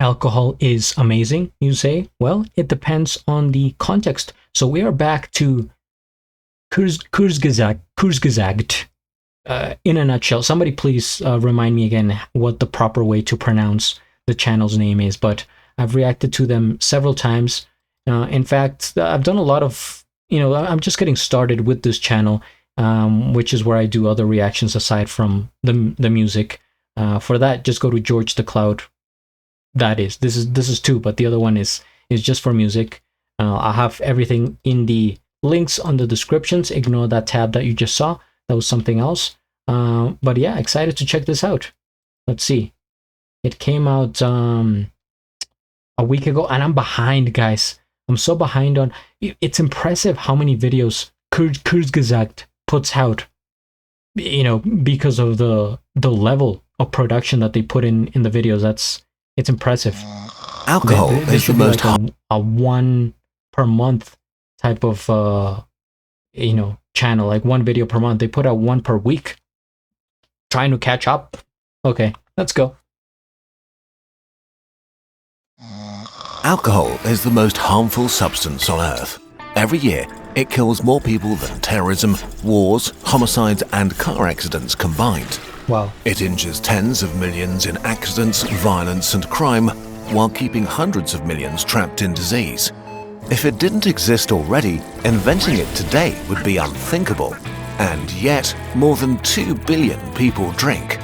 alcohol is amazing, you say? Well, it depends on the context. So we are back to Kurzgesagt. In a nutshell, somebody please remind me again what the proper way to pronounce the channel's name is, but I've reacted to them several times. In fact, I've done a lot of, I'm just getting started with this channel, which is where I do other reactions aside from the music. For that, just go to George the Cloud. This is two, but the other one is just for music. I'll have everything in the links on the descriptions. Ignore that tab that you just saw. That was something else. But yeah, excited to check this out. Let's see. It came out a week ago, and I'm behind, guys. I'm so behind on. It's impressive how many videos Kurzgesagt puts out. Because of the level of production that they put in the videos. It's impressive. Alcohol is the most a one per month type of channel, like one video per month. They put out one per week. Trying to catch up. Okay, let's go. Alcohol is the most harmful substance on Earth. Every year, it kills more people than terrorism, wars, homicides, and car accidents combined. Wow. It injures tens of millions in accidents, violence, and crime, while keeping hundreds of millions trapped in disease. If it didn't exist already, inventing it today would be unthinkable. And yet, more than 2 billion people drink.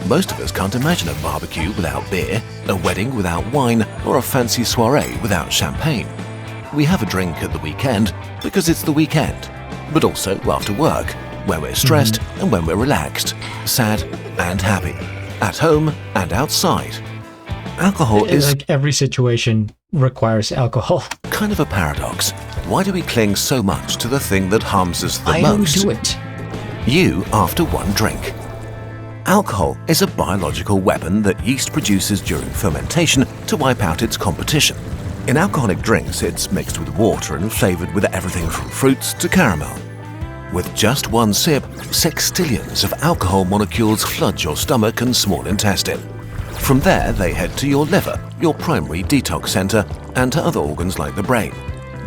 Most of us can't imagine a barbecue without beer, a wedding without wine, or a fancy soiree without champagne. We have a drink at the weekend because it's the weekend, but also after work, when we're stressed and when we're relaxed, sad and happy, at home and outside. Alcohol is like every situation requires alcohol. Kind of a paradox. Why do we cling so much to the thing that harms us the most? most? Do it. You after one drink. Alcohol is a biological weapon that yeast produces during fermentation to wipe out its competition. In alcoholic drinks, it's mixed with water and flavored with everything from fruits to caramel. With just one sip, sextillions of alcohol molecules flood your stomach and small intestine. From there, they head to your liver, your primary detox center, and to other organs like the brain.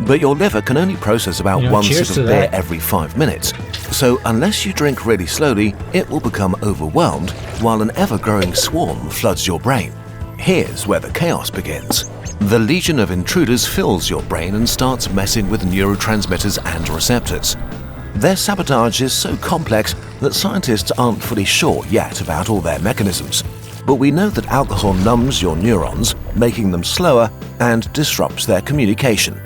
But your liver can only process about one sip of beer every 5 minutes. So unless you drink really slowly, it will become overwhelmed while an ever-growing swarm floods your brain. Here's where the chaos begins. The legion of intruders fills your brain and starts messing with neurotransmitters and receptors. Their sabotage is so complex that scientists aren't fully sure yet about all their mechanisms. But we know that alcohol numbs your neurons, making them slower, and disrupts their communication.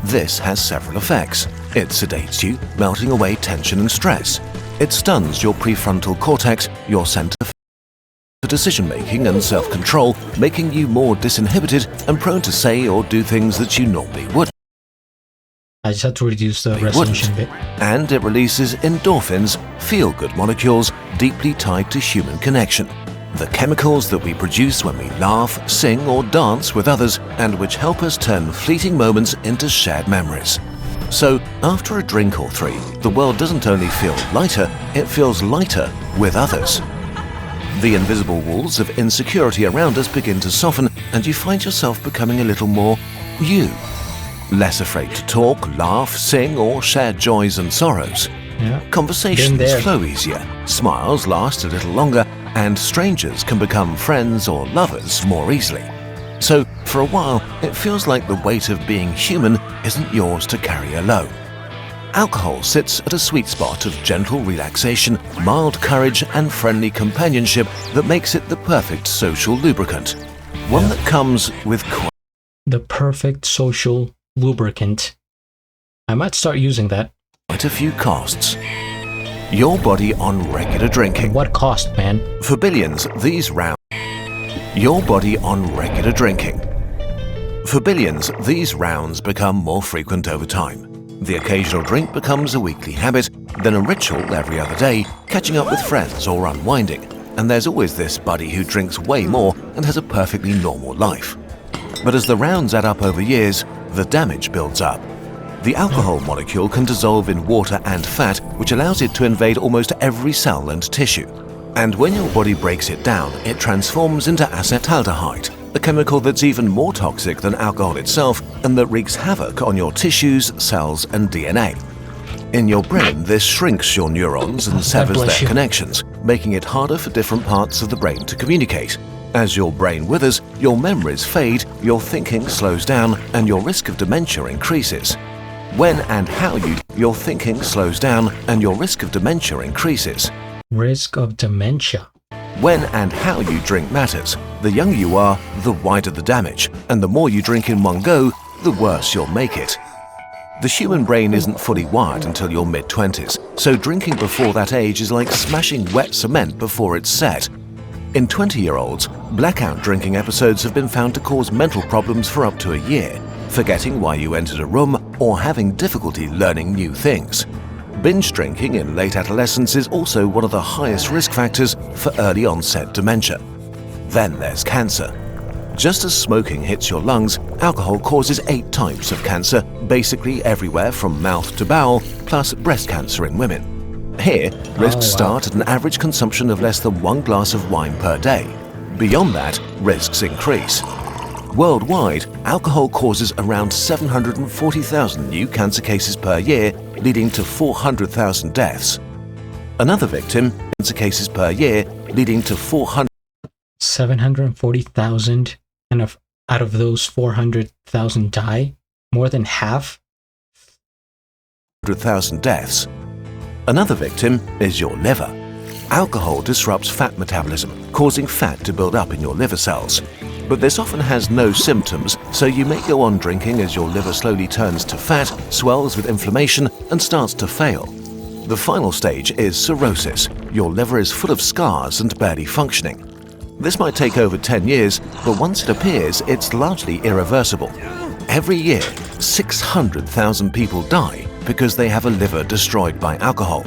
This has several effects. It sedates you, melting away tension and stress. It stuns your prefrontal cortex, your center for decision-making and self-control, making you more disinhibited and prone to say or do things that you normally wouldn't. I just had to reduce the resolution a bit. And it releases endorphins, feel-good molecules deeply tied to human connection. The chemicals that we produce when we laugh, sing, or dance with others, and which help us turn fleeting moments into shared memories. So, after a drink or three, the world doesn't only feel lighter, it feels lighter with others. The invisible walls of insecurity around us begin to soften, and you find yourself becoming a little more you. Less afraid to talk, laugh, sing, or share joys and sorrows. Yeah. Conversations flow easier, smiles last a little longer, and strangers can become friends or lovers more easily. So, for a while, it feels like the weight of being human isn't yours to carry alone. Alcohol sits at a sweet spot of gentle relaxation, mild courage, and friendly companionship that makes it the perfect social lubricant. One that comes with the perfect social lubricant. I might start using that. Quite a few costs. Your body on regular drinking. What cost, man? For billions, these rounds. Your body on regular drinking. For billions, these rounds become more frequent over time. The occasional drink becomes a weekly habit, then a ritual every other day, catching up with friends or unwinding. And there's always this buddy who drinks way more and has a perfectly normal life. But as the rounds add up over years, the damage builds up. The alcohol molecule can dissolve in water and fat, which allows it to invade almost every cell and tissue. And when your body breaks it down, it transforms into acetaldehyde, a chemical that's even more toxic than alcohol itself and that wreaks havoc on your tissues, cells, and DNA. In your brain, this shrinks your neurons and severs their connections, making it harder for different parts of the brain to communicate. As your brain withers, your memories fade, your thinking slows down, and your risk of dementia increases. When and how your thinking slows down and your risk of dementia increases. Risk of dementia. When and how you drink matters. The younger you are, the wider the damage, and the more you drink in one go, the worse you'll make it. The human brain isn't fully wired until your mid-20s, so drinking before that age is like smashing wet cement before it's set. In 20-year-olds, blackout drinking episodes have been found to cause mental problems for up to a year, forgetting why you entered a room or having difficulty learning new things. Binge drinking in late adolescence is also one of the highest risk factors for early onset dementia. Then there's cancer. Just as smoking hits your lungs, alcohol causes 8 types of cancer, basically everywhere from mouth to bowel, plus breast cancer in women. Here, risks start at an average consumption of less than 1 glass of wine per day. Beyond that, risks increase. Worldwide, alcohol causes around 740,000 new cancer cases per year, leading to 400,000 deaths. Another victim, cancer cases per year, leading to 740,000, and out of those 400,000 die, more than half. 100,000 deaths. Another victim is your liver. Alcohol disrupts fat metabolism, causing fat to build up in your liver cells. But this often has no symptoms, so you may go on drinking as your liver slowly turns to fat, swells with inflammation, and starts to fail. The final stage is cirrhosis. Your liver is full of scars and barely functioning. This might take over 10 years, but once it appears, it's largely irreversible. Every year, 600,000 people die because they have a liver destroyed by alcohol.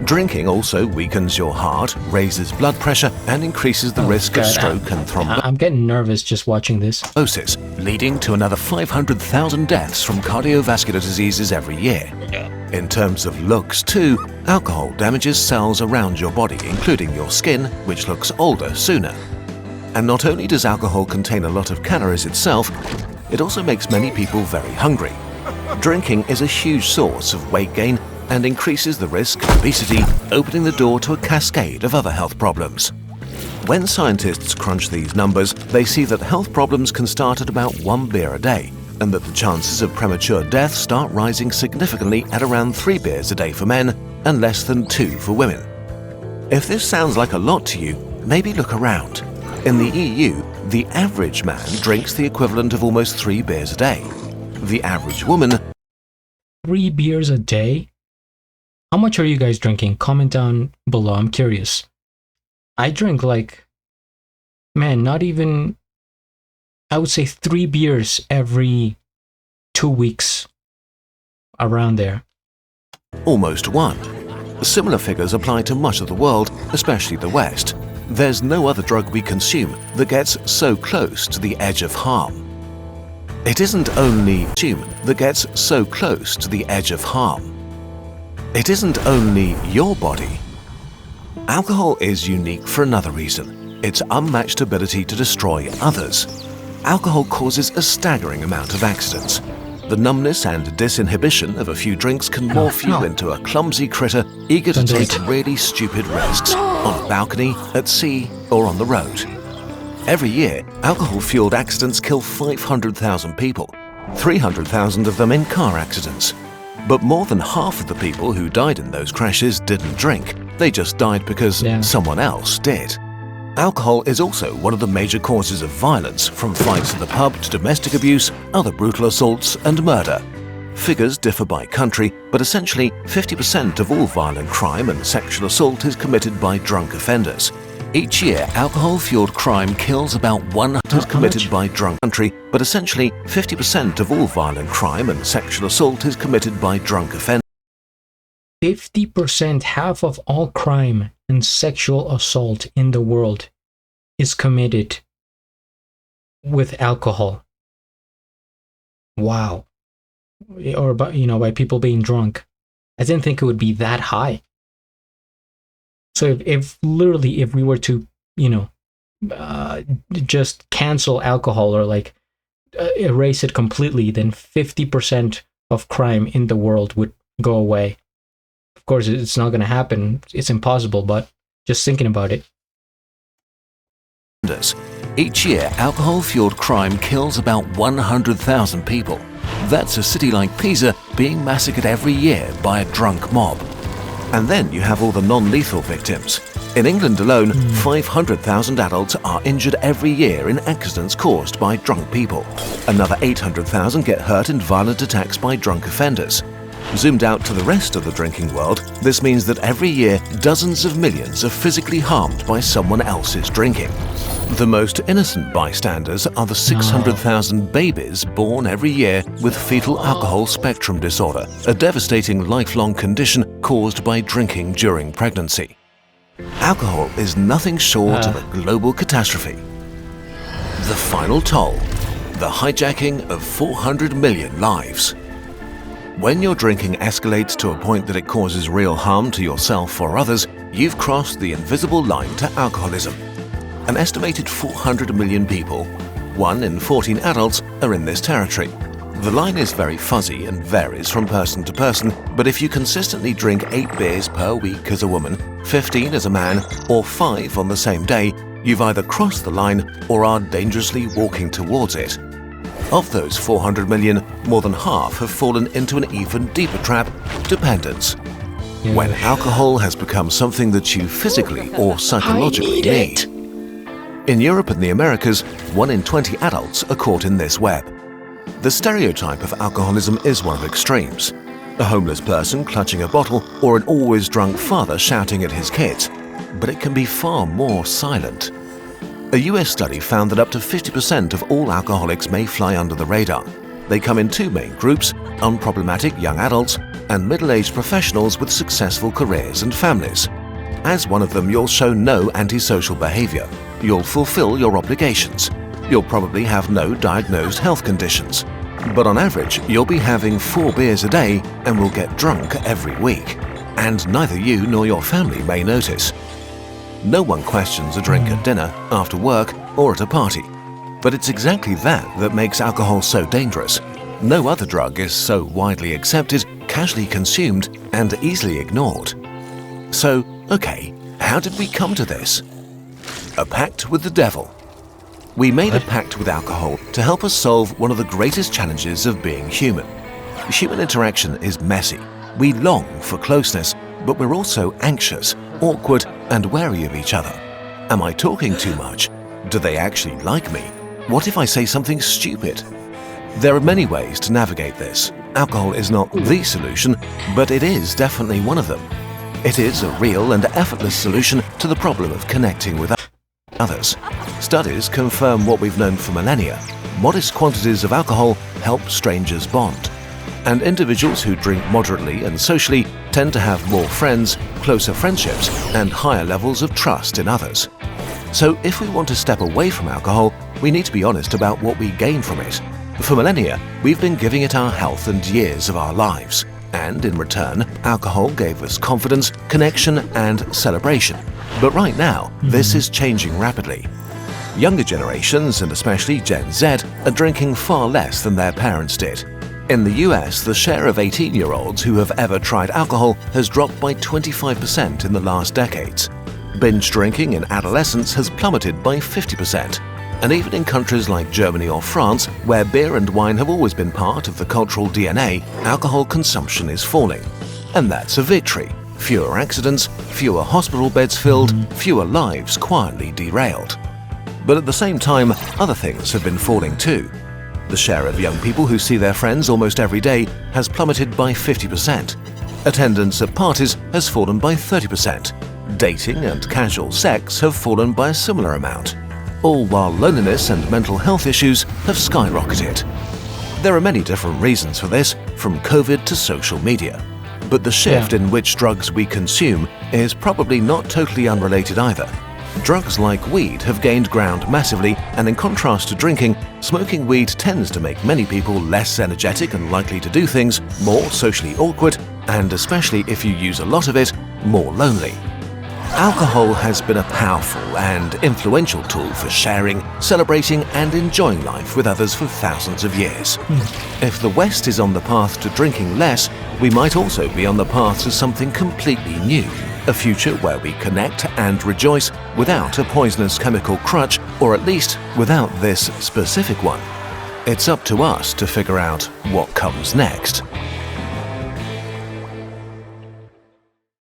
Drinking also weakens your heart, raises blood pressure, and increases the risk of stroke and thrombosis. I'm getting nervous just watching this. Leading to another 500,000 deaths from cardiovascular diseases every year. In terms of looks too, alcohol damages cells around your body, including your skin, which looks older sooner. And not only does alcohol contain a lot of calories itself, it also makes many people very hungry. Drinking is a huge source of weight gain and increases the risk of obesity, opening the door to a cascade of other health problems. When scientists crunch these numbers, they see that health problems can start at about 1 beer a day, and that the chances of premature death start rising significantly at around 3 beers a day for men and less than 2 for women. If this sounds like a lot to you, maybe look around. In the EU, the average man drinks the equivalent of almost 3 beers a day. The average woman... 3 beers a day? How much are you guys drinking? Comment down below, I'm curious. I drink not even, I would say 3 beers every 2 weeks, around there. Almost 1. Similar figures apply to much of the world, especially the West. There's no other drug we consume that gets so close to the edge of harm. It isn't only that gets so close to the edge of harm. It isn't only your body. Alcohol is unique for another reason: its unmatched ability to destroy others. Alcohol causes a staggering amount of accidents. The numbness and disinhibition of a few drinks can morph you into a clumsy critter eager to take really stupid risks on a balcony, at sea, or on the road. Every year, alcohol-fueled accidents kill 500,000 people, 300,000 of them in car accidents. But more than half of the people who died in those crashes didn't drink. They just died because someone else did. Alcohol is also one of the major causes of violence, from fights in the pub to domestic abuse, other brutal assaults, and murder. Figures differ by country, but essentially 50% of all violent crime and sexual assault is committed by drunk offenders. Each year, alcohol-fueled crime kills about 100 committed by drunk country, but essentially 50% of all violent crime and sexual assault is committed by drunk offenders. 50%, half of all crime and sexual assault in the world is committed with alcohol. Wow. Or by people being drunk. I didn't think it would be that high. So if we were to, just cancel alcohol or like erase it completely, then 50% of crime in the world would go away. Of course, it's not going to happen. It's impossible, but just thinking about it. Each year, alcohol-fueled crime kills about 100,000 people. That's a city like Pisa being massacred every year by a drunk mob. And then you have all the non-lethal victims. In England alone, 500,000 adults are injured every year in accidents caused by drunk people. Another 800,000 get hurt in violent attacks by drunk offenders. Zoomed out to the rest of the drinking world, this means that every year dozens of millions are physically harmed by someone else's drinking. The most innocent bystanders are the 600,000 babies born every year with fetal alcohol spectrum disorder, a devastating lifelong condition caused by drinking during pregnancy. Alcohol is nothing short of a global catastrophe. The final toll, the hijacking of 400 million lives. When your drinking escalates to a point that it causes real harm to yourself or others, you've crossed the invisible line to alcoholism. An estimated 400 million people, 1 in 14 adults, are in this territory. The line is very fuzzy and varies from person to person, but if you consistently drink 8 beers per week as a woman, 15 as a man, or 5 on the same day, you've either crossed the line or are dangerously walking towards it. Of those 400 million, more than half have fallen into an even deeper trap: dependence. When alcohol has become something that you physically or psychologically need. In Europe and the Americas, 1 in 20 adults are caught in this web. The stereotype of alcoholism is one of extremes. A homeless person clutching a bottle or an always drunk father shouting at his kids. But it can be far more silent. A US study found that up to 50% of all alcoholics may fly under the radar. They come in 2 main groups: unproblematic young adults and middle-aged professionals with successful careers and families. As one of them, you'll show no antisocial behavior. You'll fulfill your obligations. You'll probably have no diagnosed health conditions. But on average, you'll be having 4 beers a day and will get drunk every week. And neither you nor your family may notice. No one questions a drink at dinner, after work, or at a party. But it's exactly that makes alcohol so dangerous. No other drug is so widely accepted, casually consumed, and easily ignored. So, okay, how did we come to this? A pact with the devil. We made a pact with alcohol to help us solve one of the greatest challenges of being human. Human interaction is messy. We long for closeness, but we're also anxious, awkward, and wary of each other. Am I talking too much? Do they actually like me? What if I say something stupid? There are many ways to navigate this. Alcohol is not the solution, but it is definitely one of them. It is a real and effortless solution to the problem of connecting with others. Studies confirm what we've known for millennia. Modest quantities of alcohol help strangers bond. And individuals who drink moderately and socially tend to have more friends, closer friendships, and higher levels of trust in others. So if we want to step away from alcohol, we need to be honest about what we gain from it. For millennia, we've been giving it our health and years of our lives. And in return, alcohol gave us confidence, connection, and celebration. But right now, this is changing rapidly. Younger generations, and especially Gen Z, are drinking far less than their parents did. In the US, the share of 18-year-olds who have ever tried alcohol has dropped by 25% in the last decades. Binge drinking in adolescence has plummeted by 50%. And even in countries like Germany or France, where beer and wine have always been part of the cultural DNA, alcohol consumption is falling. And that's a victory. Fewer accidents, fewer hospital beds filled, fewer lives quietly derailed. But at the same time, other things have been falling too. The share of young people who see their friends almost every day has plummeted by 50%. Attendance at parties has fallen by 30%. Dating and casual sex have fallen by a similar amount. All while loneliness and mental health issues have skyrocketed. There are many different reasons for this, from COVID to social media. But the shift in which drugs we consume is probably not totally unrelated either. Drugs like weed have gained ground massively, and in contrast to drinking, smoking weed tends to make many people less energetic and likely to do things, more socially awkward, and especially if you use a lot of it, more lonely. Alcohol has been a powerful and influential tool for sharing, celebrating and enjoying life with others for thousands of years. If the West is on the path to drinking less, we might also be on the path to something completely new, a future where we connect and rejoice without a poisonous chemical crutch, or at least without this specific one. It's up to us to figure out what comes next.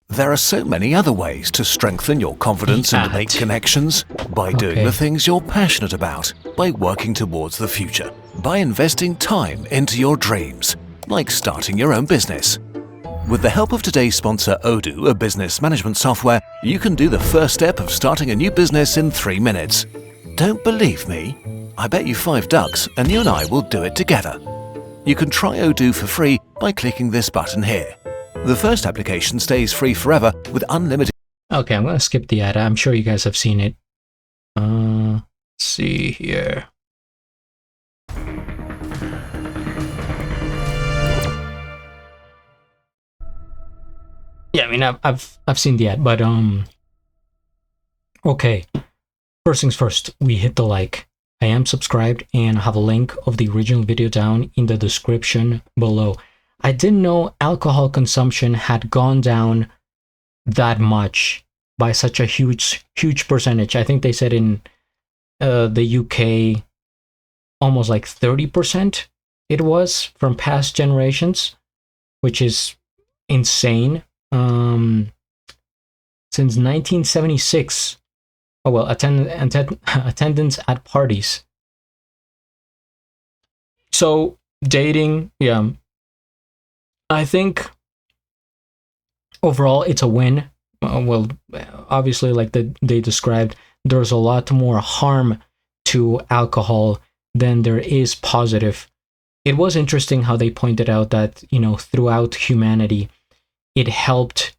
There are so many other ways to strengthen your confidence and make connections. By doing the things you're passionate about, by working towards the future, by investing time into your dreams, like starting your own business. With the help of today's sponsor Odoo, a business management software, you can do the first step of starting a new business in 3 minutes. Don't believe me? I bet you $5 and you and I will do it together. You can try Odoo for free by clicking this button here. The first application stays free forever with unlimited... Okay, I'm going to skip the ad. I'm sure you guys have seen it. Let's see here. Yeah, I mean, I've seen the ad, but okay. First things first, we hit the like. I am subscribed and have a link of the original video down in the description below. I didn't know alcohol consumption had gone down that much by such a huge percentage. I think they said in the UK almost like 30% it was from past generations, which is insane. Since 1976. Oh well, attendance at parties. So dating, yeah. I think overall it's a win. Well, obviously, like they described, there's a lot more harm to alcohol than there is positive. It was interesting how they pointed out that, you know, throughout humanity, it helped,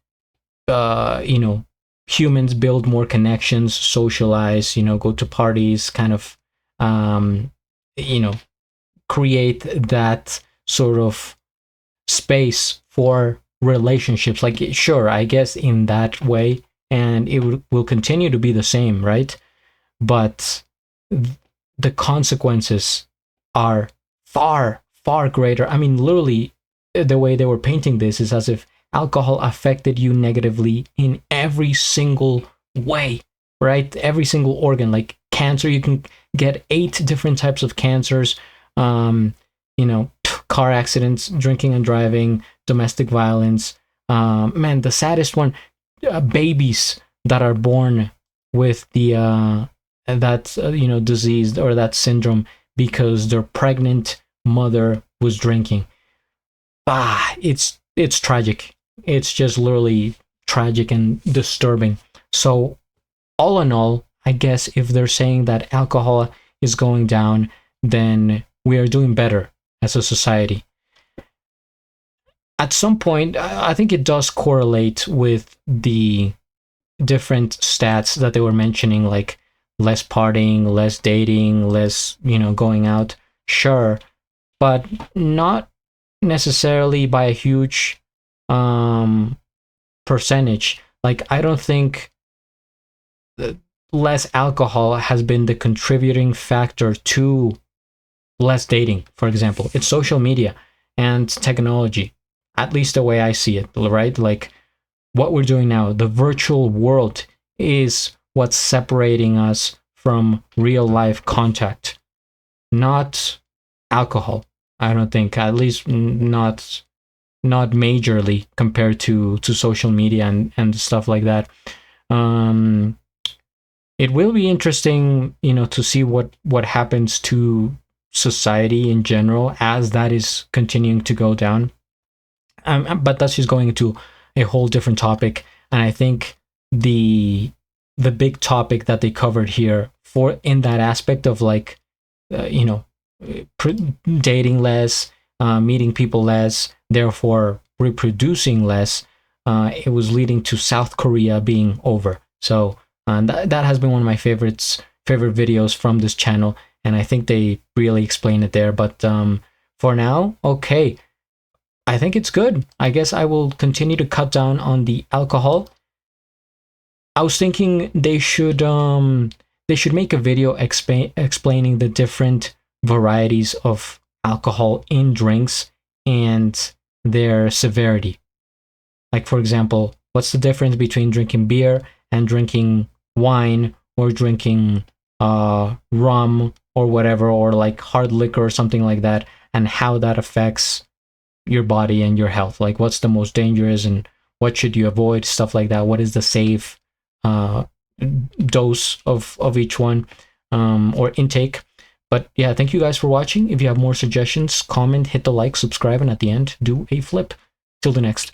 humans build more connections, socialize, go to parties, kind of, create that sort of space for relationships. Like, sure, I guess in that way, and it will continue to be the same, right? But the consequences are far greater. I mean, literally, the way they were painting this is as if alcohol affected you negatively in every single way, right? Every single organ. Like cancer, you can get 8 different types of cancers, car accidents, drinking and driving, domestic violence. Man, the saddest one, babies that are born with the disease or that syndrome because their pregnant mother was drinking. It's tragic. It's just literally tragic and disturbing. So all in all, I guess if they're saying that alcohol is going down, then we are doing better as a society. At some point, I think it does correlate with the different stats that they were mentioning, like less partying, less dating, less, going out. Sure, but not necessarily by a huge percentage. Like, I don't think less alcohol has been the contributing factor to less dating, for example. It's social media and technology, at least the way I see it, right? Like what we're doing now, the virtual world is what's separating us from real life contact, not alcohol. I don't think, at least not majorly compared to social media and stuff like that. It will be interesting, to see what happens to society in general as that is continuing to go down. But that's just going into a whole different topic. And I think the big topic that they covered here in that aspect of like, dating less, meeting people less, therefore reproducing less, it was leading to South Korea being over. So that has been one of my favorite videos from this channel, and I think they really explain it there. But for now, okay, I think it's good. I guess I will continue to cut down on the alcohol. I was thinking they should make a video explaining the different varieties of alcohol in drinks and their severity. Like, for example, what's the difference between drinking beer and drinking wine, or drinking rum or whatever, or like hard liquor or something like that, and how that affects your body and your health. Like, what's the most dangerous and what should you avoid, stuff like that. What is the safe dose of each one, or intake. But yeah, thank you guys for watching. If you have more suggestions, comment, hit the like, subscribe, and at the end, do a flip. Till the next.